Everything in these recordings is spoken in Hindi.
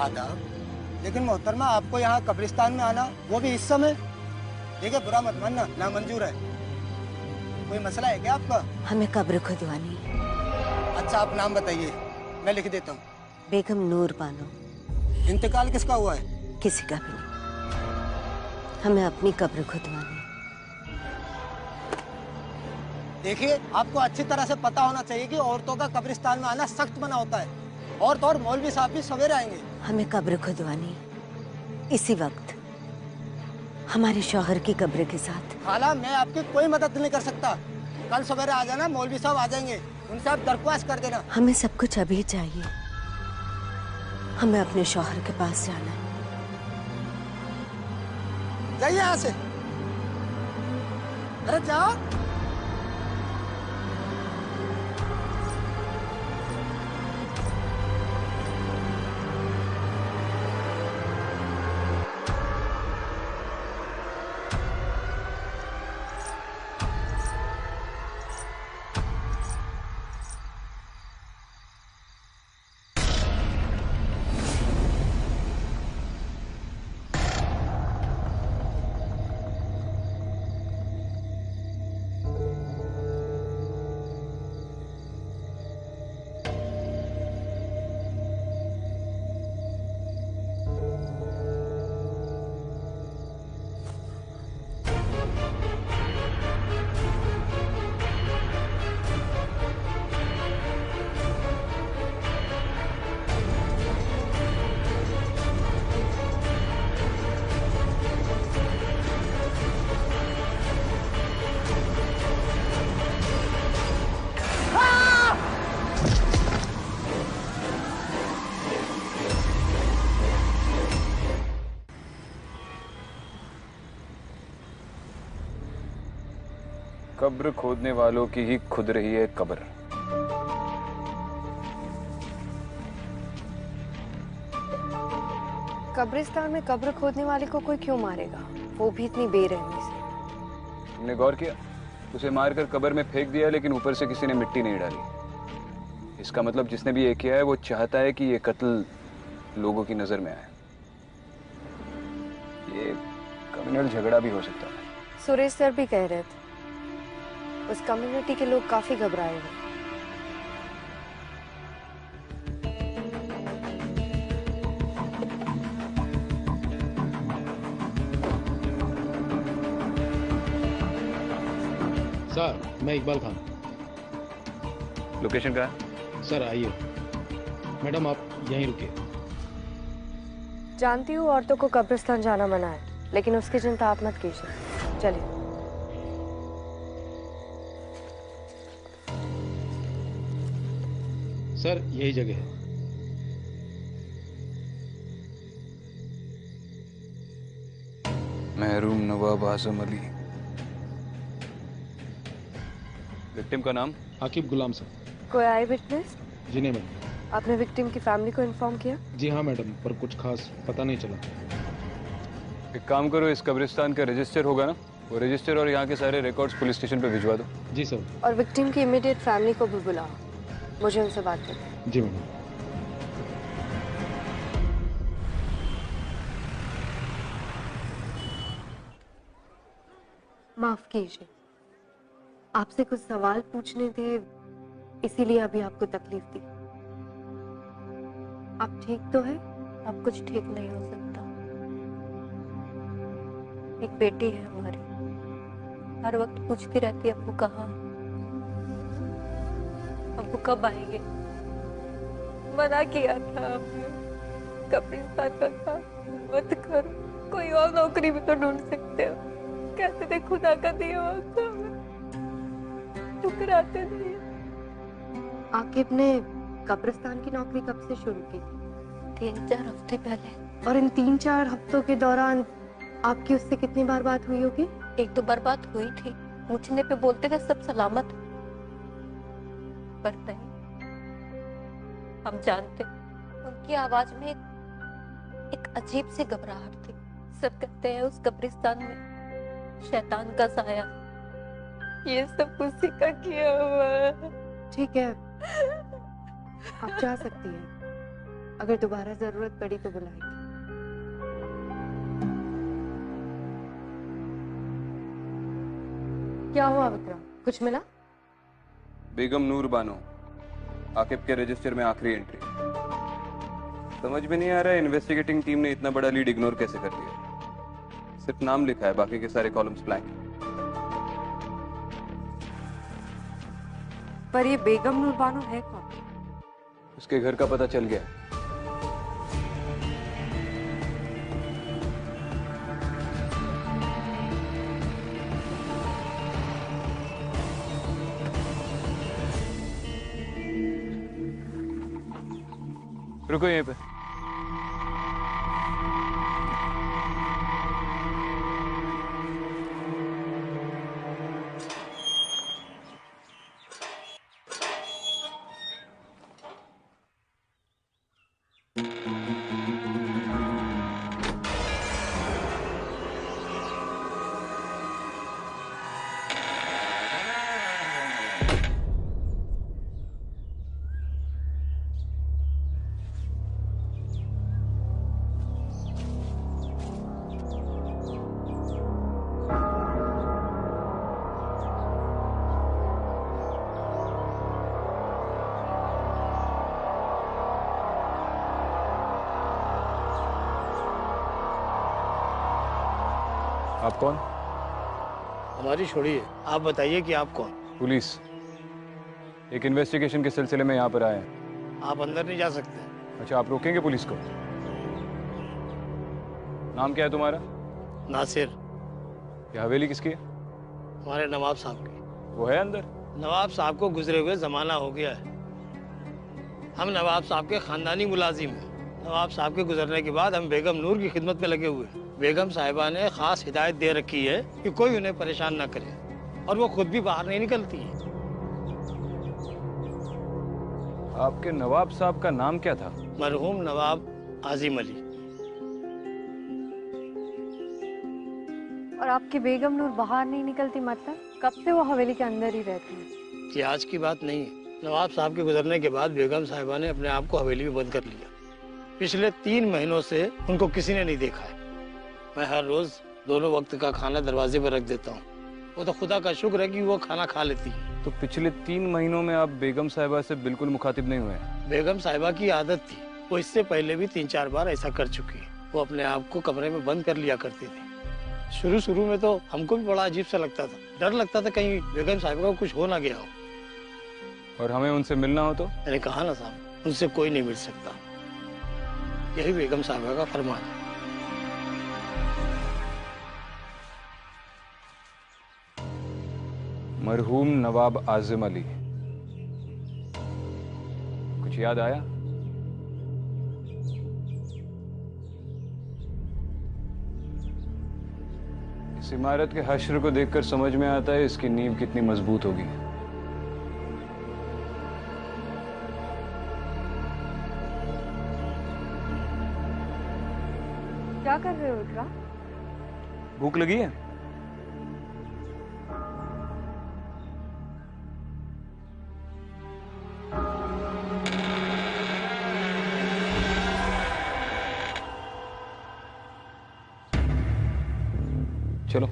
आदाब। लेकिन मोहतरमा, आपको यहाँ कब्रिस्तान में आना, वो भी इस समय, ठीक है, बुरा मत मानना, नामंजूर है। कोई मसला है क्या आपका? हमें कब्र खुदवानी। अच्छा, आप नाम बताइए, मैं लिख देता हूँ। बेगम नूर बानो। इंतकाल किसका हुआ है? किसी का भी नहीं। हमें अपनी कब्र खुदवानी। देखिए, आपको अच्छी तरह से पता होना चाहिए कि औरतों का कब्रिस्तान में आना सख्त मना होता है। औरत और मौलवी साहब भी सवेरे आएंगे। हमें कब्र खुदवानी इसी वक्त, हमारे शौहर की कब्र के साथ। खाला, मैं आपकी कोई मदद नहीं कर सकता। कल सवेरे आ जाना, मौलवी साहब आ जाएंगे, उनसे आप दरख्वास्त कर देना। हमें सब कुछ अभी चाहिए। हमें अपने शौहर के पास जाना है। जाइए यहाँ से। अरे जाओ। कब्र खोदने वालों की ही खुद रही है कब्र। कब्रिस्तान में कब्र खोदने वाले को कोई क्यों मारेगा, वो भी इतनी बेरहमी से। तुमने गौर किया? उसे मारकर कब्र में फेंक दिया, लेकिन ऊपर से किसी ने मिट्टी नहीं डाली। इसका मतलब जिसने भी ये किया है वो चाहता है कि ये कत्ल लोगों की नजर में आए। ये कम्युनल झगड़ा भी हो सकता है। सुरेश सर भी कह रहे थे उस कम्युनिटी के लोग काफी घबराए हुए। सर, मैं इकबाल खान। लोकेशन कहाँ है? सर आइए। मैडम आप यहीं रुकिए। जानती हूँ औरतों को कब्रिस्तान जाना मना है, लेकिन उसकी चिंता आप मत कीजिए। चलिए। सर यही जगह है। महरूम नवाब आजम अली। विक्टिम का नाम? आकिब गुलाम सर। कोई आई विटनेस? जी नहीं मैडम। आपने विक्टिम की फैमिली को इन्फॉर्म किया? जी हाँ मैडम, पर कुछ खास पता नहीं चला। एक काम करो, इस कब्रिस्तान का रजिस्टर होगा ना, वो रजिस्टर और यहाँ के सारे रिकॉर्ड्स पुलिस स्टेशन पे भिजवा दो। जी सर। और विक्टिम की इमीडिएट फैमिली को भी बुलाओ, मुझे उनसे बात करनी है। जी मैडम। माफ कीजिए, आपसे कुछ सवाल पूछने थे, इसीलिए अभी आपको तकलीफ दी। आप ठीक तो है? अब कुछ ठीक नहीं हो सकता। एक बेटी है हमारी, हर वक्त पूछती रहती है अब्बू कहाँ, अब्बू कब आएंगे। मना किया था हमने, कब्रिस्तान का काम मत करो, कोई और नौकरी भी तो ढूंढ सकते हो। कहते थे खुदा का दिया वक्त ठुकराते नहीं। आकिब ने कब्रिस्तान की नौकरी कब से शुरू की थी? 3-4 हफ्ते पहले। और इन 3-4 हफ्तों के दौरान आपकी उससे कितनी बार बात हुई होगी? 1-2 बार बात हुई थी, पूछने पे बोलते थे सब सलामत, पर नहीं। हम जानते उनकी आवाज में एक अजीब सी घबराहट थी। सब कहते हैं उस कब्रिस्तान में शैतान का साया, ये सब उसी का किया हुआ है। ठीक है, आप जा सकती हैं। अगर दोबारा जरूरत पड़ी तो बुलाएगी। क्या हुआ विक्रम, कुछ मिला? बेगम नूर बानो, आकिब के रजिस्टर में आखिरी एंट्री। समझ में नहीं आ रहा है इन्वेस्टिगेटिंग टीम ने इतना बड़ा लीड इग्नोर कैसे कर लिया। सिर्फ नाम लिखा है, बाकी के सारे कॉलम्स ब्लैंक हैं। पर ये बेगम नूर बानो है कौन? उसके घर का पता चल गया। रुको यहीं पे। आप कौन? हमारी छोड़िए, आप बताइए कि आप कौन? पुलिस। एक इन्वेस्टिगेशन के सिलसिले में यहाँ पर आए हैं। आप अंदर नहीं जा सकते। अच्छा, आप रोकेंगे पुलिस को? नाम क्या है तुम्हारा? नासिर। ये हवेली किसकी है? हमारे नवाब साहब की। वो है अंदर? नवाब साहब को गुजरे हुए जमाना हो गया है। हम नवाब साहब के खानदानी मुलाजिम हैं। नवाब साहब के गुजरने के बाद हम बेगम नूर की खिदमत में लगे हुए हैं। बेगम साहिबा ने खास हिदायत दे रखी है कि कोई उन्हें परेशान ना करे, और वो खुद भी बाहर नहीं निकलती है। आपके नवाब साहब का नाम क्या था? मरहूम नवाब आजिम अली। और आपकी बेगम नूर बाहर नहीं निकलती, मतलब कब से वो हवेली के अंदर ही रहती है? ये आज की बात नहीं है। नवाब साहब के गुजरने के बाद बेगम साहिबा ने अपने आप को हवेली में बंद कर लिया। पिछले 3 महीनों से उनको किसी ने नहीं देखा है। मैं हर रोज दोनों वक्त का खाना दरवाजे पर रख देता हूँ। वो तो खुदा का शुक्र है कि वो खाना खा लेती है। तो पिछले 3 महीनों में आप बेगम साहिबा से बिल्कुल मुखातिब नहीं हुए? बेगम साहिबा की आदत थी, वो इससे पहले भी 3-4 बार ऐसा कर चुकी है। वो अपने आप को कमरे में बंद कर लिया करती थी। शुरू में तो हमको भी बड़ा अजीब सा लगता था। डर लगता था कहीं बेगम साहिबा को कुछ हो ना गया हो। और हमें उनसे मिलना हो तो? मैंने कहा ना साहब, उनसे कोई नहीं मिल सकता। यही बेगम साहिबा का फरमान है। मरहूम नवाब आजिम अली, कुछ याद आया? इस इमारत के हश्र को देखकर समझ में आता है इसकी नींव कितनी मजबूत होगी। क्या कर रहे हो विक्रम? भूख लगी है? चलो।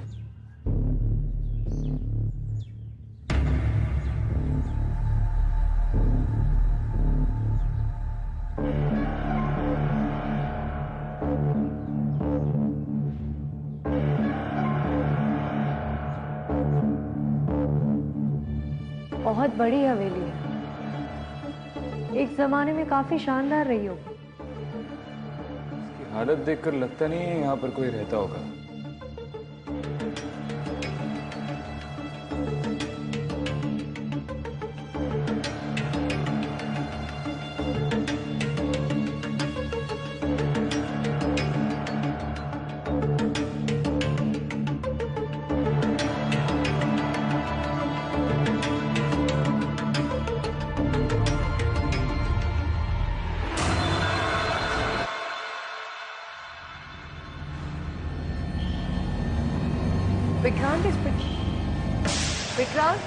बहुत बड़ी हवेली है, एक जमाने में काफी शानदार रही होगी। इसकी हालत देखकर लगता नहीं है यहाँ पर कोई रहता होगा। विक्रांत इस विक्रांत,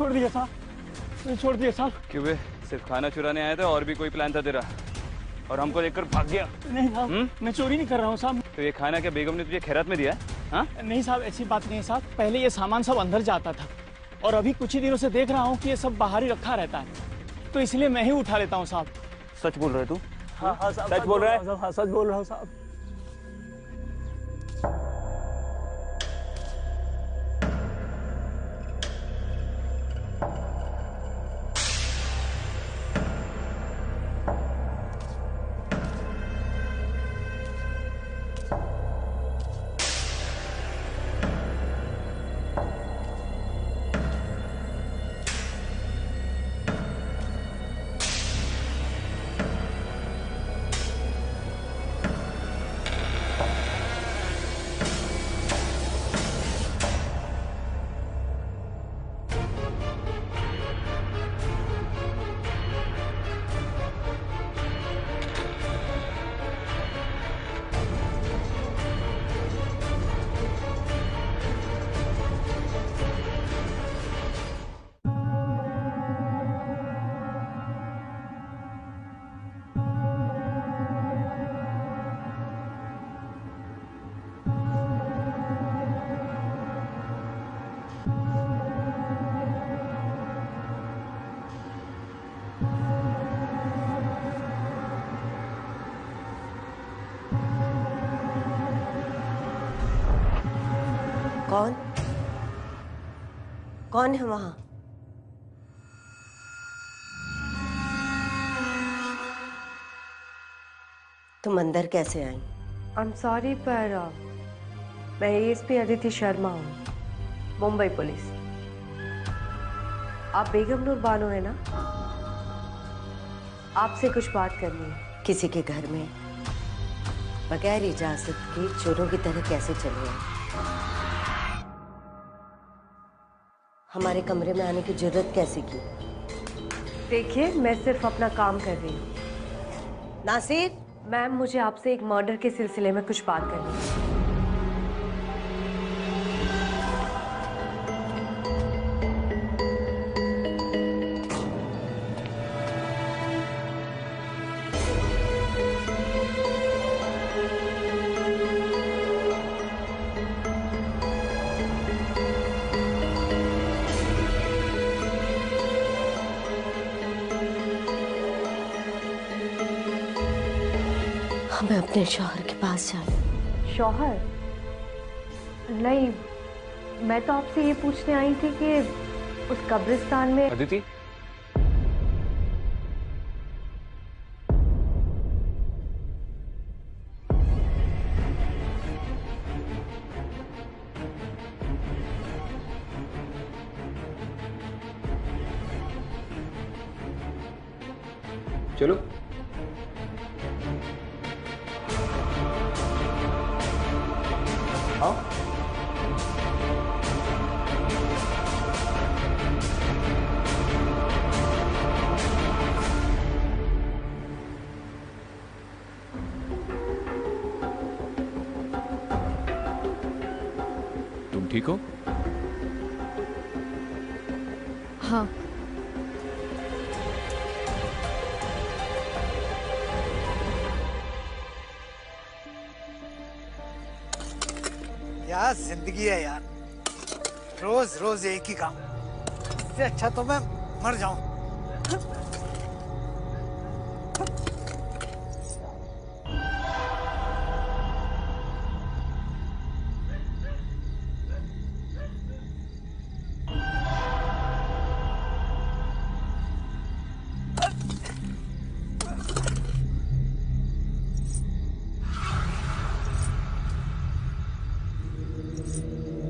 छोड़ दिया साहब, मैंने छोड़ दिया साहब। क्यों बे, सिर्फ खाना चुराने आया था और भी कोई प्लान था तेरा? और हमको देखकर भाग गया? नहीं साहब, मैं चोरी नहीं कर रहा हूँ साहब। तो ये खाना क्या बेगम ने तुझे खैरात में दिया है? हाँ? नहीं साहब, ऐसी बात नहीं है साहब। पहले ये सामान सब अंदर जाता था और अभी कुछ ही दिनों से देख रहा हूँ कि ये सब बाहर ही रखा रहता है, तो इसलिए मैं ही उठा लेता हूँ साहब। सच बोल रहे तू? हाँ हाँ साहब, सच बोल रहा है? हाँ सच बोल रहा हूँ साहब। कौन कौन है वहां? तुम अंदर कैसे आई? आई एम सॉरी पर मैं एएसपी अदिति शर्मा हूँ, मुंबई पुलिस। आप बेगम नूर बानो है ना? आपसे कुछ बात करनी है। किसी के घर में बगैर इजाजत के चोरों की तरह कैसे चले आए? हमारे कमरे में आने की जरूरत कैसे की? देखिए, मैं सिर्फ अपना काम कर रही हूँ। नासिर, मैम, मुझे आपसे एक मर्डर के सिलसिले में कुछ बात करनी है। हमें अपने शौहर के पास जाना। शौहर? नहीं, मैं तो आपसे ये पूछने आई थी कि उस कब्रिस्तान में। अदिति, चलो। हाँ? तुम ठीक हो? हाँ। यार जिंदगी है यार, रोज रोज एक ही काम। इससे अच्छा तो मैं मर जाऊं।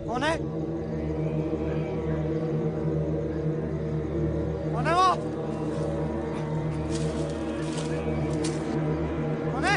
कौन है? कौन है वो? कौन है?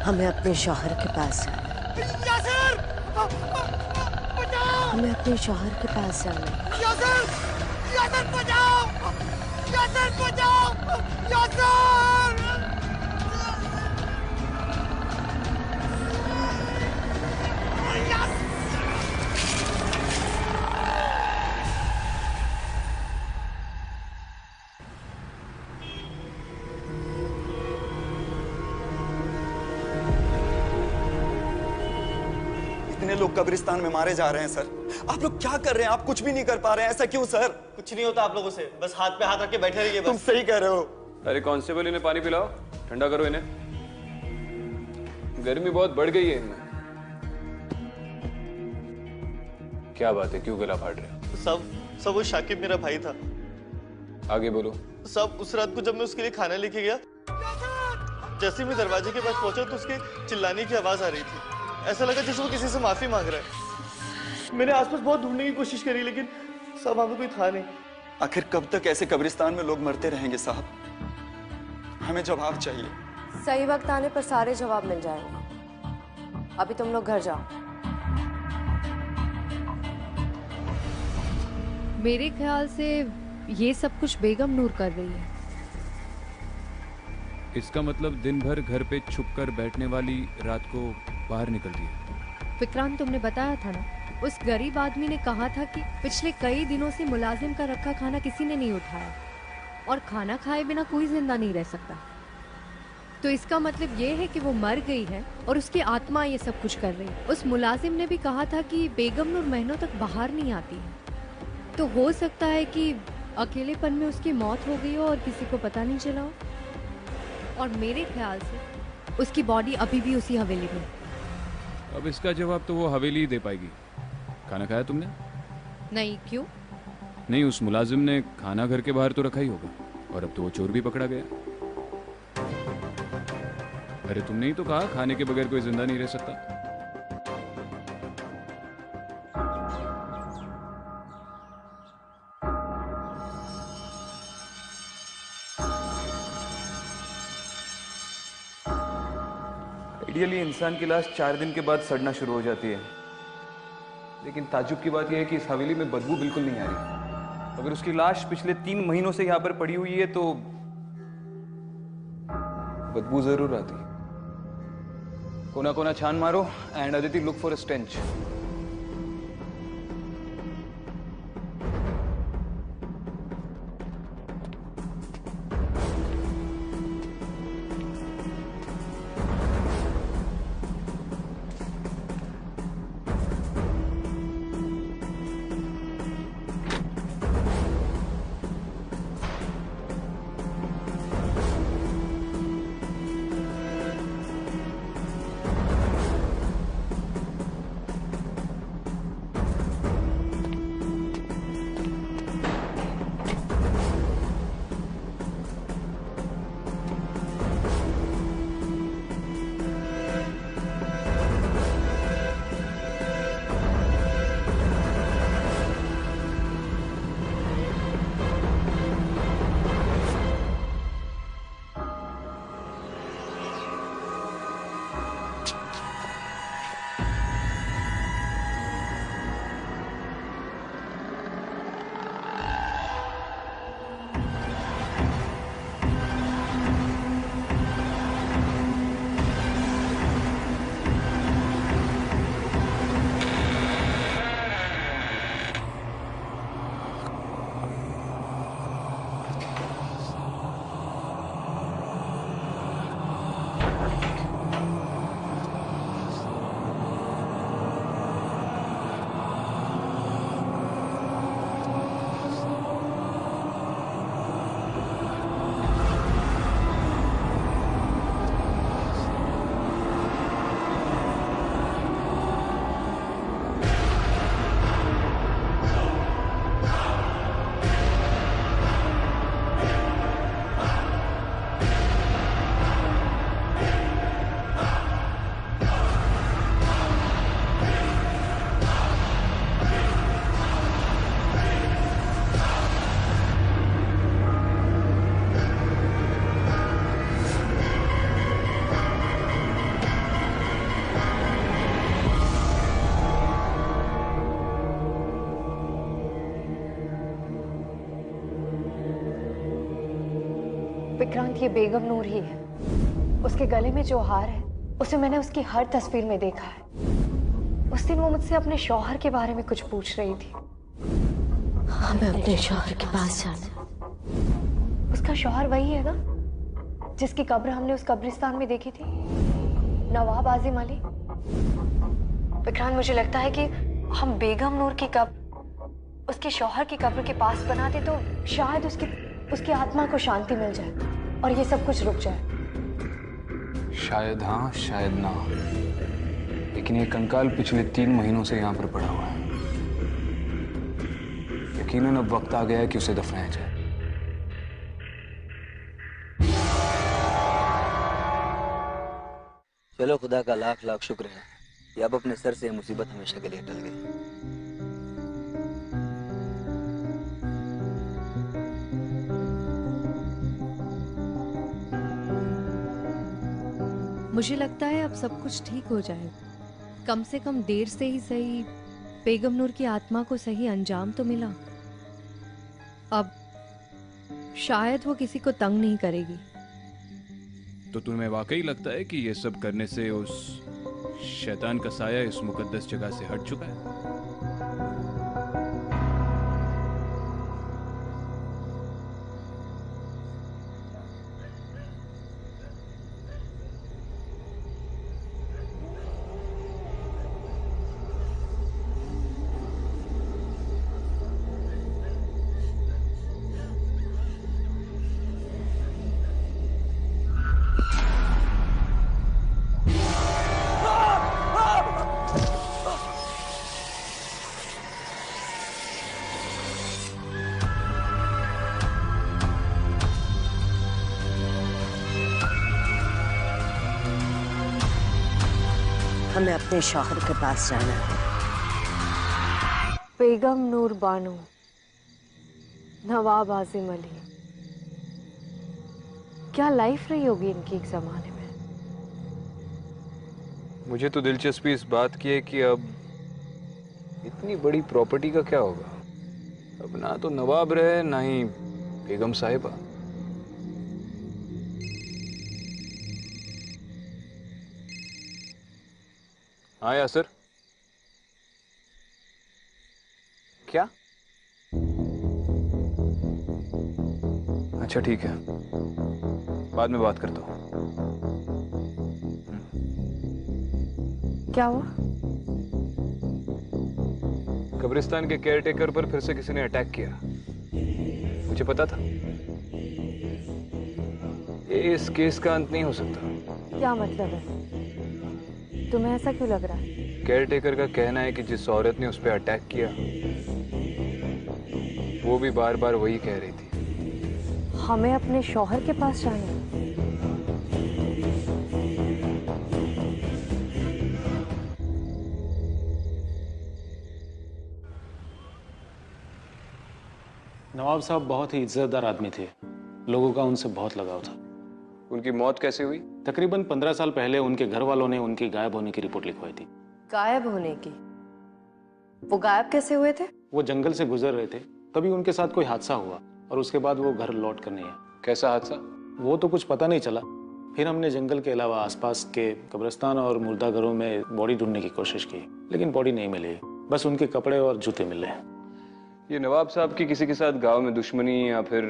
हमें अपने शौहर के पास जाना है। हमें अपने शौहर के पास जाना है। इतने लोग कब्रिस्तान में मारे जा रहे हैं सर। आप लोग क्या कर रहे हैं? आप कुछ भी नहीं कर पा रहे हैं, ऐसा क्यों सर? कुछ नहीं होता आप लोगों से, बस हाथ पे हाथ रख के बैठे रहिए। तुम सही कह रहे हो। अरे कांस्टेबल, इन्हें पानी पिलाओ, ठंडा करो इन्हें, गर्मी बहुत बढ़ गई है इनमें। क्या बात है, क्यों गला फाड़ रहे हो? सब वो शाकिब मेरा भाई था। आगे बोलो। सब उस रात को जब मैं उसके लिए खाना लेके गया, जैसे मैं दरवाजे के पास पहुंचा तो उसके चिल्लाने की आवाज आ रही थी। ऐसा लगा जैसे वो किसी से माफी मांग रहा है। मैंने आसपास बहुत ढूंढने की कोशिश करी, लेकिन सब वहां पे कोई था नहीं। आखिर कब तक ऐसे कब्रिस्तान में लोग मरते रहेंगे साहब? हमें जवाब चाहिए। सही वक्त आने पर सारे जवाब मिल जाएंगे। अभी तुम लोग घर जाओ। मेरे ख्याल से ये सब कुछ बेगम नूर कर रही है। इसका मतलब दिन भर घर पे छुप कर बैठने वाली रात को बाहर निकलती है। विक्रांत, तुमने बताया था ना, उस गरीब आदमी ने कहा था कि पिछले कई दिनों से मुलाजिम का रखा खाना किसी ने नहीं उठाया और खाना खाए बिना कोई जिंदा नहीं रह सकता। तो इसका मतलब ये है कि वो मर गई है और उसकी आत्मा ये सब कुछ कर रही है। उस मुलाजिम ने भी कहा था कि बेगम नूर महीनों तक बाहर नहीं आती है, तो हो सकता है कि अकेलेपन में उसकी मौत हो गई हो और किसी को पता नहीं चला हो। और मेरे ख्याल से उसकी बॉडी अभी भी उसी हवेली में। अब इसका जवाब तो वो हवेली ही दे पाएगी। खाना खाया तुमने? नहीं, क्यों? नहीं, उस मुलाजिम ने खाना घर के बाहर तो रखा ही होगा, और अब तो वो चोर भी पकड़ा गया। अरे तुमने ही तो कहा खाने के बगैर कोई जिंदा नहीं रह सकता। आइडियली इंसान की लाश 4 दिन के बाद सड़ना शुरू हो जाती है, लेकिन ताज्जुब की बात यह है कि इस हवेली में बदबू बिल्कुल नहीं आ रही। अगर उसकी लाश पिछले 3 महीनों से यहां पर पड़ी हुई है तो बदबू जरूर आती। कोना कोना छान मारो and Aditi look for a stench. Vikrant, ये बेगम नूर ही है। उसके गले में जो हार है उसे मैंने उसकी हर तस्वीर में देखा है। उस दिन वो मुझसे अपने शौहर के बारे में कुछ पूछ रही थी। हमें अपने शौहर के पास जाना। उसका शौहर वही है ना जिसकी कब्र हमने उस कब्रिस्तान में देखी थी, नवाब आजिम अली। विक्रांत, मुझे लगता है कि हम बेगम नूर की कब्र उसके शौहर की कब्र के पास बनाते तो शायद उसकी आत्मा को शांति मिल जाए और ये सब कुछ रुक जाए। शायद हाँ, शायद ना, लेकिन ये कंकाल पिछले 3 महीनों से यहाँ पर पड़ा हुआ है। यकीनन अब वक्त आ गया है कि उसे दफनाया जाए। चलो, खुदा का लाख लाख शुक्र है कि अब अपने सर से मुसीबत हमेशा के लिए टल गई। मुझे लगता है अब सब कुछ ठीक हो जाएगा। कम से कम देर से ही सही बेगम नूर की आत्मा को सही अंजाम तो मिला। अब शायद वो किसी को तंग नहीं करेगी। तो तुम्हें वाकई लगता है कि ये सब करने से उस शैतान का साया इस मुकद्दस जगह से हट चुका है? हमें अपने शौहर के पास जाना है। बेगम नूर बानो, नवाब आजिम अली, क्या लाइफ रही होगी इनकी एक जमाने में। मुझे तो दिलचस्पी इस बात की है कि अब इतनी बड़ी प्रॉपर्टी का क्या होगा। अब ना तो नवाब रहे ना ही बेगम साहिबा। हाँ यासर, क्या? अच्छा ठीक है, बाद में बात करता हूँ। क्या हुआ? कब्रिस्तान के केयरटेकर पर फिर से किसी ने अटैक किया। मुझे पता था। ये इस केस का अंत नहीं हो सकता। क्या मतलब है? तुम्हें ऐसा क्यों लग रहा है? केयरटेकर का कहना है कि जिस औरत ने उस पर अटैक किया वो भी बार बार वही कह रही थी। हमें अपने शौहर के पास जाना है। नवाब साहब बहुत ही इज्जतदार आदमी थे। लोगों का उनसे बहुत लगाव था। उनकी मौत कैसे हुई? तकरीबन 15 साल पहले उनके घर वालों ने उनकी गायब होने की रिपोर्ट लिखवाई थी। गायब होने की? वो गायब कैसे हुए थे? वो जंगल से गुजर रहे थे, तभी उनके साथ कोई हादसा हुआ और उसके बाद वो घर लौट कर नहीं आए। कैसा हादसा? वो तो कुछ पता नहीं चला। फिर हमने जंगल के अलावा आसपास के कब्रिस्तान और मुर्दा घरों में बॉडी ढूंढने की कोशिश की, लेकिन बॉडी नहीं मिली। बस उनके कपड़े और जूते मिले। ये नवाब साहब की किसी के साथ गांव में दुश्मनी या फिर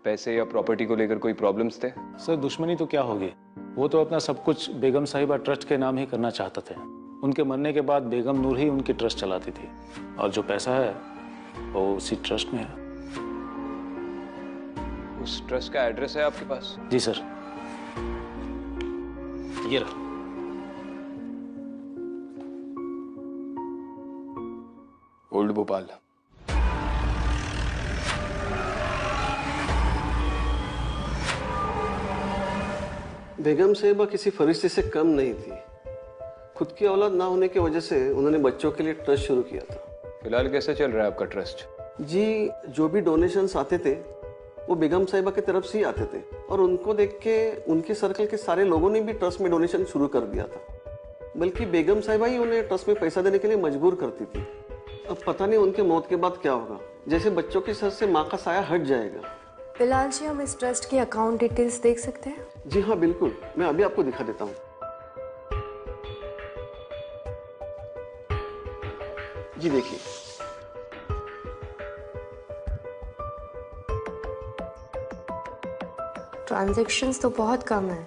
पैसे या प्रॉपर्टी को लेकर कोई प्रॉब्लम्स थे? सर, दुश्मनी तो क्या होगी। वो तो अपना सब कुछ बेगम साहिबा ट्रस्ट के नाम ही करना चाहते थे। उनके मरने के बाद बेगम नूर ही उनकी ट्रस्ट चलाती थी और जो पैसा है वो उसी ट्रस्ट में है। उस ट्रस्ट का एड्रेस है आपके पास? जी सर, ये रहा। ओल्ड भोपाल। बेगम साहिबा किसी फरिश्ते से कम नहीं थी। खुद की औलाद ना होने की वजह से उन्होंने बच्चों के लिए ट्रस्ट शुरू किया था। फिलहाल कैसे चल रहा है आपका ट्रस्ट? जी, जो भी डोनेशंस आते थे वो बेगम साहिबा की तरफ से ही आते थे और उनको देख के उनके सर्कल के सारे लोगों ने भी ट्रस्ट में डोनेशन शुरू कर दिया था। बल्कि बेगम साहिबा ही उन्हें ट्रस्ट में पैसा देने के लिए मजबूर करती थी। अब पता नहीं उनके मौत के बाद क्या होगा। जैसे बच्चों के सर से माँ का साया हट जाएगा बिलाल जी, हम इस ट्रस्ट की अकाउंट डिटेल्स देख सकते हैं? जी हाँ बिल्कुल, मैं अभी आपको दिखा देता हूँ। जी देखिए, ट्रांजैक्शंस तो बहुत कम है,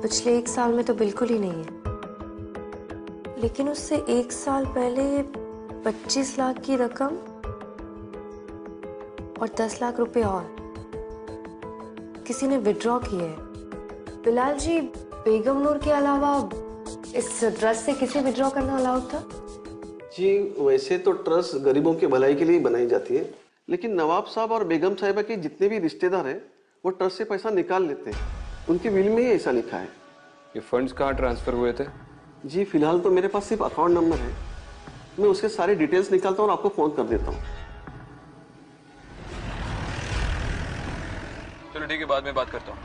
पिछले 1 साल में तो बिल्कुल ही नहीं है। लेकिन उससे 1 साल पहले 25 लाख की रकम और 10 लाख रुपए और किसी ने विड्रॉ किए हैं। बिलाल जी, बेगम नूर के अलावा इस ट्रस्ट से किसे विड्रॉ करना अलाउड था? जी वैसे तो ट्रस्ट गरीबों की भलाई के लिए बनाई जाती है, लेकिन नवाब साहब और बेगम साहिबा के जितने भी रिश्तेदार हैं वो ट्रस्ट से पैसा निकाल लेते हैं। उनके विल में ही ऐसा लिखा है। ये फंड्स कहाँ ट्रांसफर हुए थे? जी फिलहाल तो मेरे पास सिर्फ अकाउंट नंबर है, मैं उसके सारे डिटेल्स निकालता हूँ और आपको फोन कर देता हूँ। चलो ठीक है, बाद में बात करता हूँ।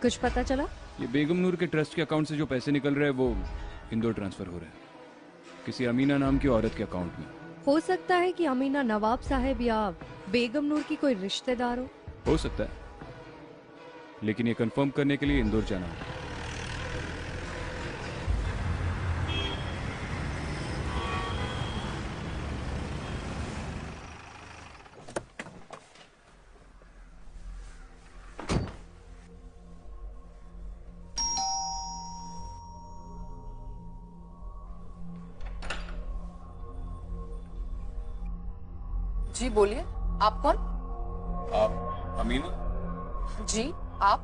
कुछ पता चला? ये बेगम नूर के ट्रस्ट के अकाउंट से जो पैसे निकल रहे हैं वो इंदौर ट्रांसफर हो रहे हैं, किसी अमीना नाम की औरत के अकाउंट में। हो सकता है कि अमीना नवाब साहब या बेगम नूर की कोई रिश्तेदार हो सकता है, लेकिन ये कंफर्म करने के लिए इंदौर जाना होगा। जी बोलिए, आप कौन? आप अमीना? जी आप?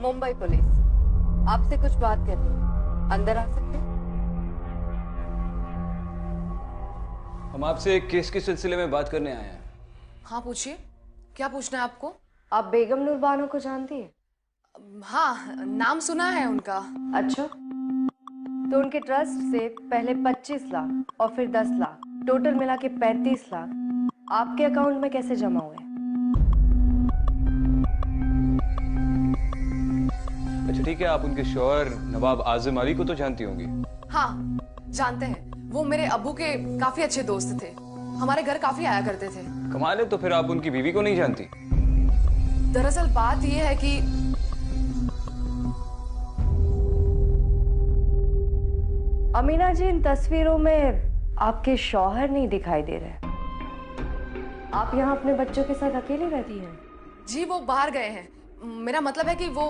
मुंबई पुलिस, आपसे कुछ बात करनी है, अंदर आ सकते हैं? हम आपसे एक केस के सिलसिले में बात करने आए हैं। हाँ पूछिए, क्या पूछना है आपको? आप बेगम नूर बानो को जानती है? हाँ, नाम सुना है उनका। अच्छा, तो उनके ट्रस्ट से पहले 25 लाख और फिर 10 लाख, टोटल मिला के 35 लाख आपके अकाउंट में कैसे जमा हुए? अच्छा ठीक है, आप उनके शौहर नवाब आजम अली को तो जानती होंगी? हाँ जानते हैं, वो मेरे अब्बू के काफी अच्छे दोस्त थे, हमारे घर काफी आया करते थे। कमाल है, तो फिर आप उनकी बीवी को नहीं जानती? दरअसल बात यह है कि अमीना जी, इन तस्वीरों में आपके शौहर नहीं दिखाई दे रहे। आप यहाँ अपने बच्चों के साथ अकेली रहती हैं? जी वो बाहर गए हैं, मेरा मतलब है कि वो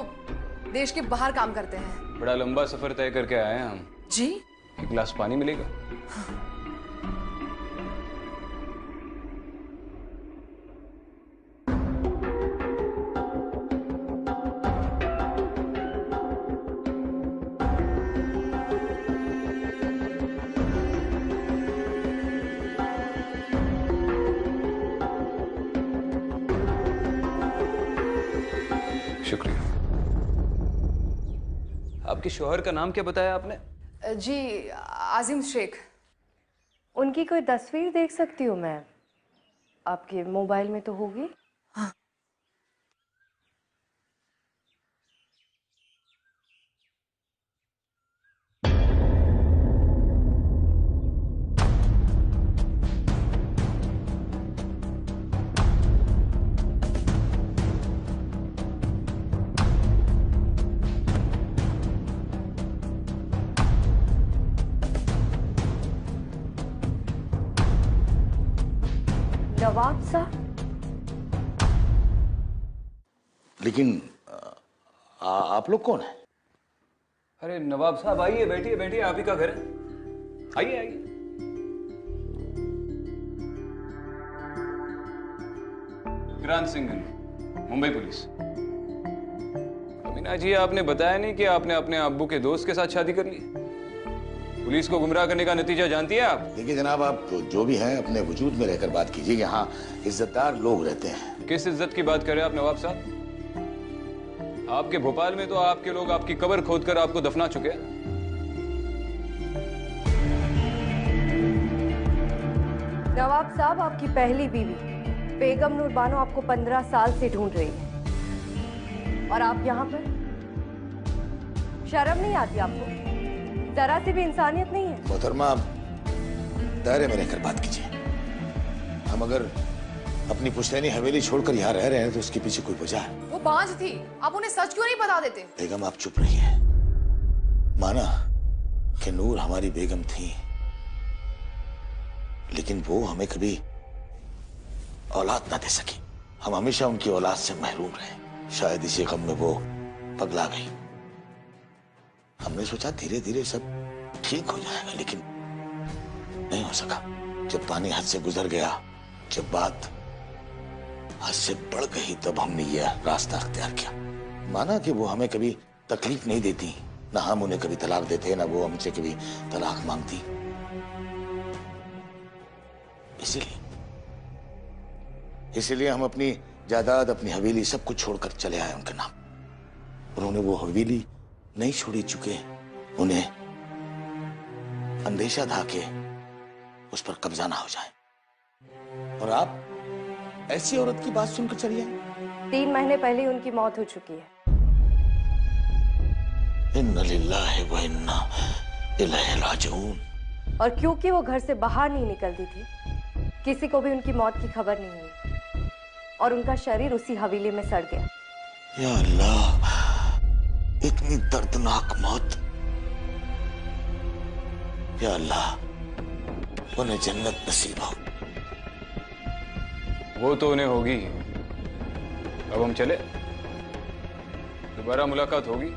देश के बाहर काम करते हैं। बड़ा लंबा सफर तय करके आए हैं हम। जी? एक गिलास पानी मिलेगा? शुक्रिया। आपके शौहर का नाम क्या बताया आपने? जी आजिम शेख। उनकी कोई तस्वीर देख सकती हूँ मैं? आपके मोबाइल में तो होगी। हाँ। नवाब साहब? लेकिन आप लोग कौन हैं? अरे नवाब साहब आइए, बैठिए बैठिए, आप ही का घर है, आइए आइए। विक्रांत सिंह, मुंबई पुलिस। अमीना जी, आपने बताया नहीं कि आपने अपने अब्बू के दोस्त के साथ शादी कर ली? पुलिस को गुमराह करने का नतीजा जानती है आप? देखिए जनाब, आप जो भी हैं अपने वजूद में रहकर बात कीजिए। यहाँ इज्जतदार लोग रहते हैं। किस इज्जत की बात कर रहे हैं आप नवाब साहब? आपके भोपाल में तो आपके लोग आपकी कब्र खोदकर आपको दफना चुके हैं। नवाब साहब, आपकी पहली बीवी बेगम नूर बानो आपको 15 साल से ढूंढ रही है और आप यहाँ पर? शर्म नहीं आती आपको? जरा सी भी इंसानियत नहीं है? मोहतरमा, दायरे में रहकर बात कीजिए। हम अगर अपनी पुश्तैनी हवेली छोड़कर यहाँ रह रहे हैं तो उसके पीछे कोई वजह है। वो बांझ थी, आप उन्हें सच क्यों नहीं बता देते? बेगम आप चुप रहिए। माना कि नूर हमारी बेगम थी, लेकिन वो हमें कभी औलाद ना दे सकी। हम हमेशा उनकी औलाद से महरूम रहे। शायद इसी गम में वो पगला गई। हमने सोचा धीरे धीरे सब ठीक हो जाएगा, लेकिन नहीं हो सका। जब पानी हद से गुजर गया, जब बात हद से बढ़ गई, तब हमने यह रास्ता अख्तियार किया। माना कि वो हमें कभी तकलीफ नहीं देती, ना हम उन्हें कभी तलाक देते, ना वो हमसे कभी तलाक मांगती। इसीलिए हम अपनी जायदाद, अपनी हवेली सब कुछ छोड़कर चले आए उनके नाम। उन्होंने वो हवेली नहीं छोड़ी, चुके उन्हें अंदेशा था कि उस पर कब्जा ना हो जाए। और आप ऐसी औरत की बात सुनकर चली आई। 3 महीने पहले उनकी मौत हो चुकी है। इन्ना लिल्लाहि व इन्ना इलैहि राजिऊन। और क्योंकि वो घर से बाहर नहीं निकलती थी, किसी को भी उनकी मौत की खबर नहीं हुई और उनका शरीर उसी हवेली में सड़ गया। या अल्लाह, इतनी दर्दनाक मौत। या अल्लाह, उन्हें जन्नत नसीब हो। वो तो उन्हें होगी। अब हम चले, दोबारा मुलाकात होगी।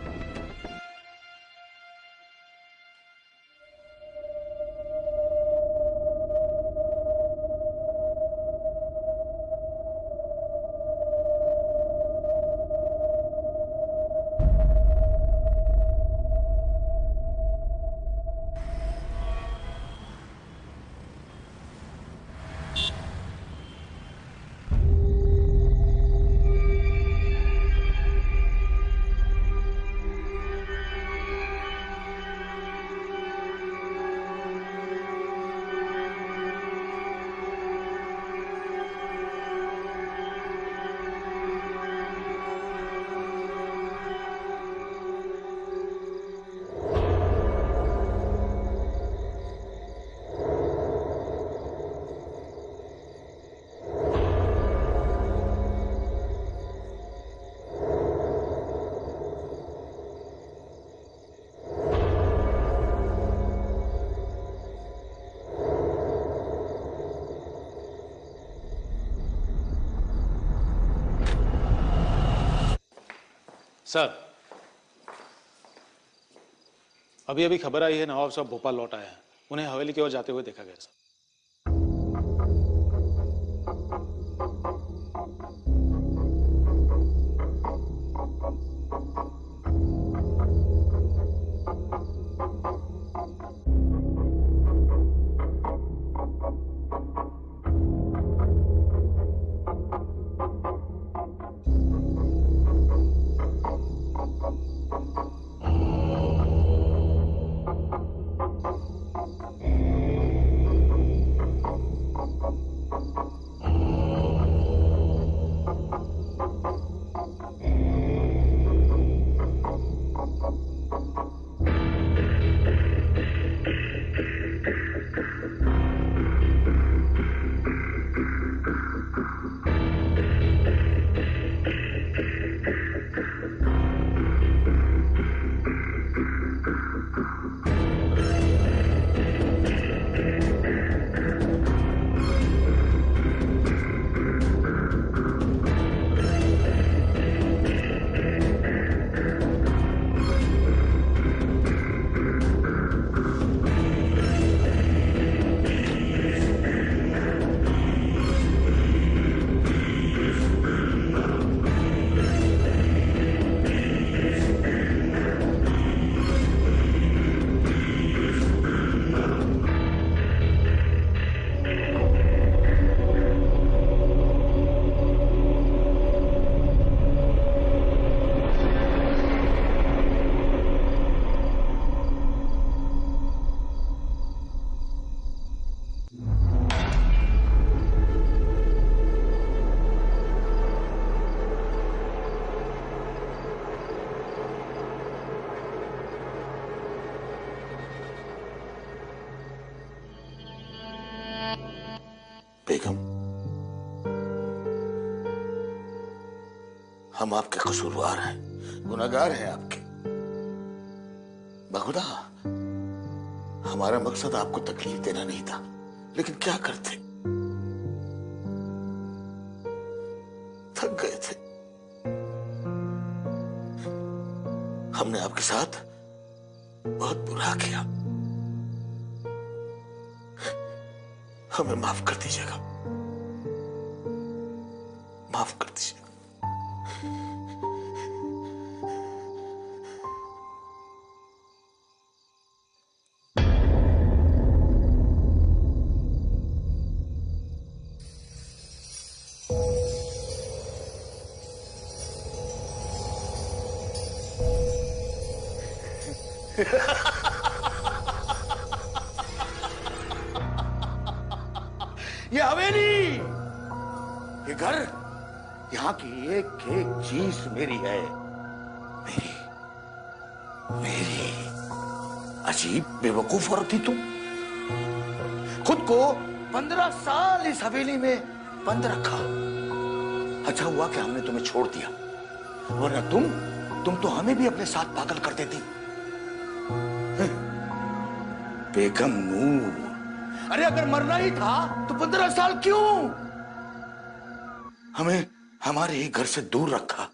सर, अभी अभी खबर आई है नवाब साहब भोपाल लौट आए हैं। उन्हें हवेली की ओर जाते हुए देखा गया सर। हम आपके कसूरवार हैं, गुनहगार हैं आपके। बखुदा, हमारा मकसद आपको तकलीफ देना नहीं था, लेकिन क्या करते, थक गए थे। हमने आपके साथ बहुत बुरा किया, हमें माफ कर दीजिएगा, माफ कर दीजिएगा। ये हवेली, ये घर, यहाँ की एक एक चीज मेरी है, मेरी मेरी। अजीब बेवकूफ औरत थी तुम, खुद को 15 साल इस हवेली में बंद रखा। अच्छा हुआ कि हमने तुम्हें छोड़ दिया, वरना तुम तो हमें भी अपने साथ पागल कर देती। बेगम नूर, अरे अगर मरना ही था तो 15 साल क्यों? हमें हमारे ही घर से दूर रखा।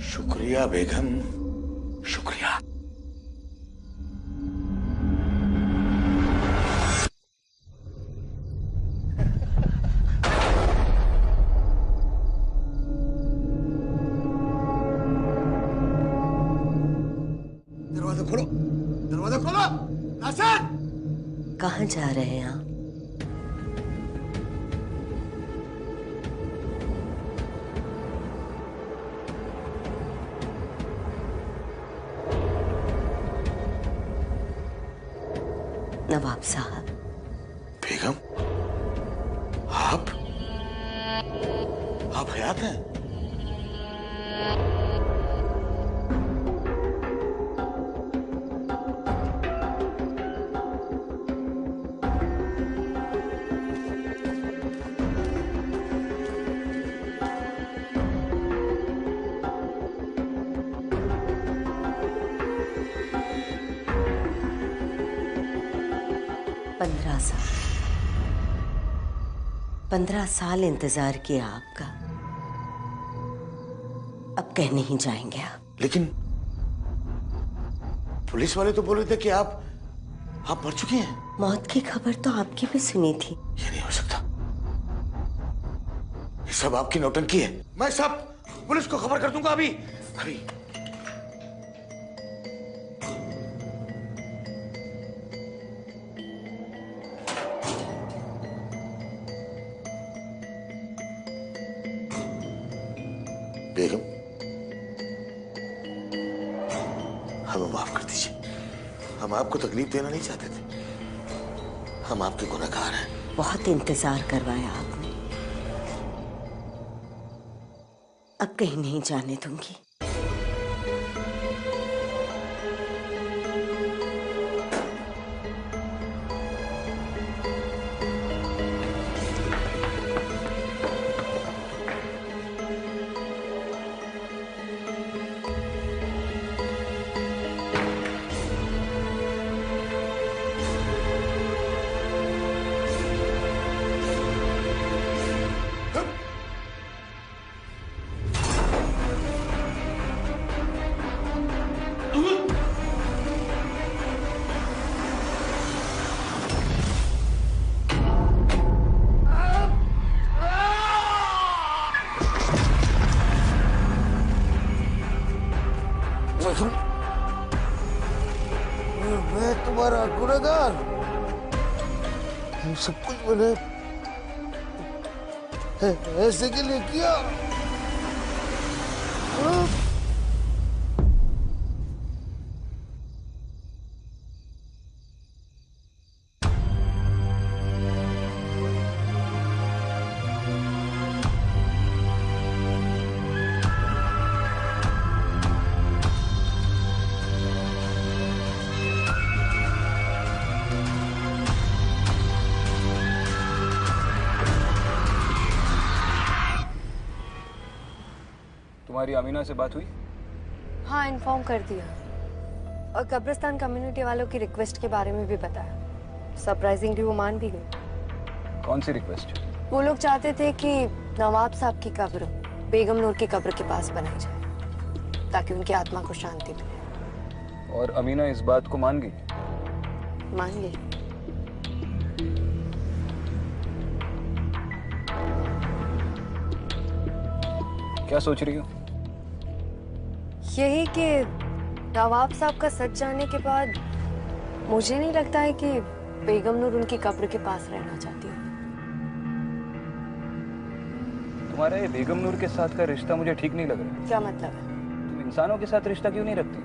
शुक्रिया बेगम, शुक्रिया। दरवाजा खोलो, दरवाजा खोलो। नासिर, कहाँ जा रहे हैं आप? नवाब साहब। बेगम, आप हयात हैं? साल 15 साल इंतजार किया आपका, अब कह नहीं जाएंगे आप। लेकिन पुलिस वाले तो बोल रहे थे कि आप मर चुकी हैं। मौत की खबर तो आपकी भी सुनी थी। ये नहीं हो सकता, ये सब आपकी नौटंकी है। मैं सब पुलिस को खबर कर दूंगा अभी अभी। बेगम, हमें माफ कर दीजिए, हम आपको तकलीफ देना नहीं चाहते थे, हम आपके गुनहगार हैं। बहुत इंतजार करवाया आपने, अब कहीं नहीं जाने दूंगी। तुम्हारा गुनहगार। हम सब कुछ मैंने ऐसे के लिए किया। तुम्हारी अमीना से बात हुई? हाँ, इन्फॉर्म कर दिया और कब्रिस्तान कम्युनिटी वालों की रिक्वेस्ट के बारे में भी बताया। सरप्राइजिंगली वो मान भी गई। कौन सी रिक्वेस्ट? वो लोग चाहते थे कि नवाब साहब की कब्र बेगम नूर की कब्र के पास बनाई जाए ताकि उनकी आत्मा को शांति मिले। और अमीना इस बात को मान गई? मान गई। क्या सोच रही हो? यही कि नवाब साहब का सच जानने के बाद मुझे नहीं लगता है कि बेगम नूर उनकी कब्र के पास रहना चाहती है। तुम्हारा ये बेगम नूर के साथ का रिश्ता मुझे ठीक नहीं लग रहा। क्या मतलब है? तुम इंसानों के साथ रिश्ता क्यों नहीं रखती?